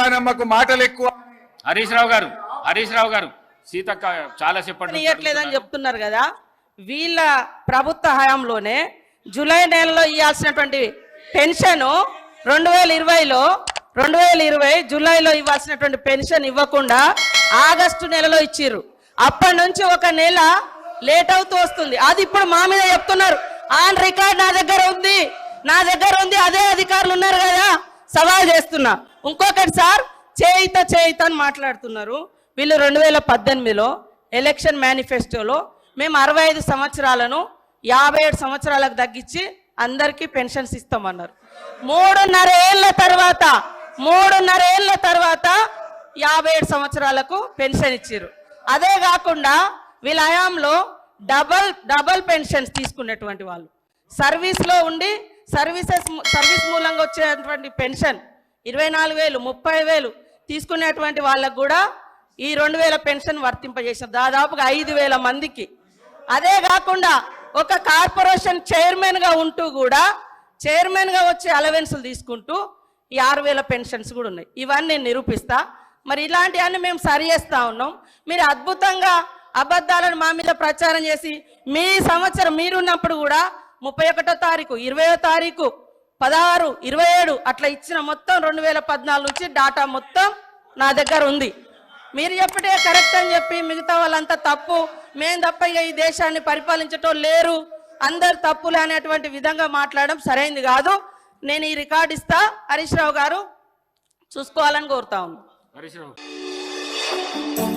కళ్యాణమ్మకు మాటలు ఎక్కువ. హరీష్ రావు గారు సీతక్క చాలా చెప్పట్లేదని చెప్తున్నారు కదా. వీళ్ళ ప్రభుత్వ హయాంలోనే జూలై నెలలో ఇవ్వాల్సినటువంటి పెన్షన్ 2020 జూలైలో ఇవ్వాల్సినటువంటి పెన్షన్ ఇవ్వకుండా ఆగస్టు నెలలో ఇచ్చిర్రు. అప్పటి నుంచి ఒక నెల లేట్ అవుతూ వస్తుంది. అది ఇప్పుడు మా మీద చెప్తున్నారు. ఆన్ రికార్డ్ నా దగ్గర ఉంది. అదే అధికారులు ఉన్నారు కదా, సవాల్ చేస్తున్నా. ఇంకొకటి సార్, చేయిత అని మాట్లాడుతున్నారు. వీళ్ళు 2018లో ఎలక్షన్ మేనిఫెస్టోలో మేము 65 సంవత్సరాలను 57 సంవత్సరాలకు తగ్గించి అందరికీ పెన్షన్స్ ఇస్తామన్నారు. 3.5 ఏళ్ల తర్వాత 57 సంవత్సరాలకు పెన్షన్ ఇచ్చారు. అదే కాకుండా వీళ్ళ హయాంలో డబల్ పెన్షన్స్ తీసుకున్నటువంటి వాళ్ళు, సర్వీస్లో ఉండి సర్వీస్ మూలంగా వచ్చేటువంటి పెన్షన్ 24,000 30,000 తీసుకునేటువంటి వాళ్ళకు కూడా ఈ 2,000 పెన్షన్ వర్తింపజేసారు దాదాపుగా 5,000 మందికి. అదే కాకుండా ఒక కార్పొరేషన్ చైర్మన్గా ఉంటూ కూడా చైర్మన్గా వచ్చే అలవెన్సులు తీసుకుంటూ ఈ 6,000 పెన్షన్స్ కూడా ఉన్నాయి. ఇవన్నీ నేను నిరూపిస్తా. మరి ఇలాంటివన్నీ మేము సరి చేస్తూ ఉన్నాం. మీరు అద్భుతంగా అబద్ధాలను మా మీద ప్రచారం చేసి మీ సంవత్సరం మీరున్నప్పుడు కూడా 31వ తారీఖు 20వ తారీఖు 16 27 అట్లా ఇచ్చిన మొత్తం 2014 నుంచి డాటా మొత్తం నా దగ్గర ఉంది. మీరు చెప్పటే కరెక్ట్ అని చెప్పి మిగతా వాళ్ళంతా తప్పు, మేము తప్ప ఇక ఈ దేశాన్ని పరిపాలించటం లేరు, అందరు తప్పులు అనేటువంటి విధంగా మాట్లాడడం సరైనది కాదు. నేను ఈ రికార్డు ఇస్తా, హరీష్ రావు గారు చూసుకోవాలని కోరుతా ఉన్నాను. హరీష్ రావు